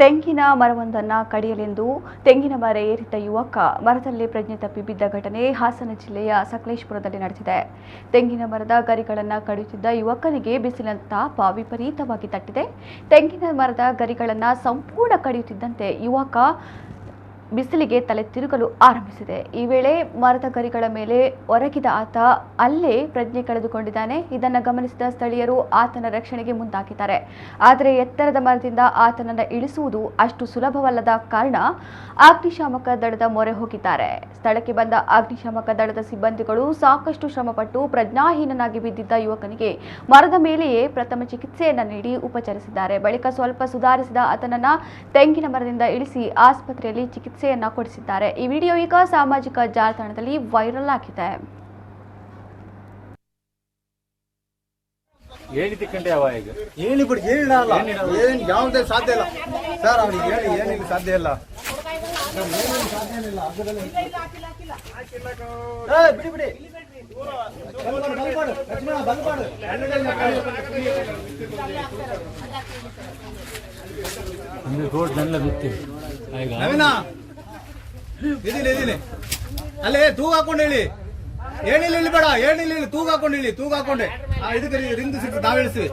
ತೆಂಗಿನ ಮರವೊಂದನ್ನು ಕಡಿಯಲೆಂದು ತೆಂಗಿನ ಮರ ಏರಿದ್ದ ಯುವಕ ಮರದಲ್ಲಿ ಪ್ರಜ್ಞೆ ತಪ್ಪಿ ಬಿದ್ದ ಘಟನೆ ಹಾಸನ ಜಿಲ್ಲೆಯ ಸಕಲೇಶಪುರದಲ್ಲಿ ನಡೆದಿದೆ. ತೆಂಗಿನ ಮರದ ಗರಿಗಳನ್ನು ಕಡಿಯುತ್ತಿದ್ದ ಯುವಕನಿಗೆ ಬಿಸಿಲಿನ ತಾಪ ವಿಪರೀತವಾಗಿ ತಟ್ಟಿದೆ. ತೆಂಗಿನ ಮರದ ಗರಿಗಳನ್ನು ಸಂಪೂರ್ಣ ಕಡಿಯುತ್ತಿದ್ದಂತೆ ಯುವಕ ಬಿಸಿಲಿಗೆ ತಲೆ ತಿರುಗಲು ಆರಂಭಿಸಿದೆ. ಈ ವೇಳೆ ಮರದ ಗರಿಗಳ ಮೇಲೆ ಒರಗಿದ ಆತ ಅಲ್ಲೇ ಪ್ರಜ್ಞೆ ಕಳೆದುಕೊಂಡಿದ್ದಾನೆ. ಇದನ್ನು ಗಮನಿಸಿದ ಸ್ಥಳೀಯರು ಆತನ ರಕ್ಷಣೆಗೆ ಮುಂದಾಗಿದ್ದಾರೆ. ಆದರೆ ಎತ್ತರದ ಮರದಿಂದ ಆತನನ್ನು ಇಳಿಸುವುದು ಅಷ್ಟು ಸುಲಭವಲ್ಲದ ಕಾರಣ ಅಗ್ನಿಶಾಮಕ ದಳದ ಮೊರೆ ಹೋಗಿದ್ದಾರೆ. ಸ್ಥಳಕ್ಕೆ ಬಂದ ಅಗ್ನಿಶಾಮಕ ದಳದ ಸಿಬ್ಬಂದಿಗಳು ಸಾಕಷ್ಟು ಶ್ರಮಪಟ್ಟು ಪ್ರಜ್ಞಾಹೀನನಾಗಿ ಬಿದ್ದಿದ್ದ ಯುವಕನಿಗೆ ಮರದ ಮೇಲೆಯೇ ಪ್ರಥಮ ಚಿಕಿತ್ಸೆಯನ್ನು ನೀಡಿ ಉಪಚರಿಸಿದ್ದಾರೆ. ಬಳಿಕ ಸ್ವಲ್ಪ ಸುಧಾರಿಸಿದ ಆತನನ್ನು ತೆಂಗಿನ ಮರದಿಂದ ಇಳಿಸಿ ಆಸ್ಪತ್ರೆಯಲ್ಲಿ ಚಿಕಿತ್ಸೆಯನ್ನ ಕೊಡಿಸಿದ್ದಾರೆ. ಈ ವಿಡಿಯೋ ಈಗ ಸಾಮಾಜಿಕ ಜಾಲತಾಣದಲ್ಲಿ ವೈರಲ್ ಆಗಿದೆ. ಯಾವುದೇ ಸಾಧ್ಯ ಇಲ್ಲ ಸರ್, ಅವ್ರಿಗೆ ಹೇಳಿ ಏನಿಲ್ಲ ಸಾಧ್ಯ ಇಲ್ಲ. ಬಿಡಿ ಬಿಡಿ ಇದೀನಿ ಅಲ್ಲೇ ತೂಗ ಹಾಕೊಂಡು ಹೇಳಿ ಏನಿಲ್ಲ ಇಲ್ಲಿ ಬೇಡ, ಏನಿಲ್ಲ ಇಲ್ಲಿ ತೂಗ ಹಾಕೊಂಡು ಹೇಳಿ, ತೂಗ ಹಾಕೊಂಡೆ ಇದಕ್ಕೆ ರಿಂಗ್ ಸಿಕ್ತು ನಾವ್ ಇಳಿಸ್ತೀವಿ.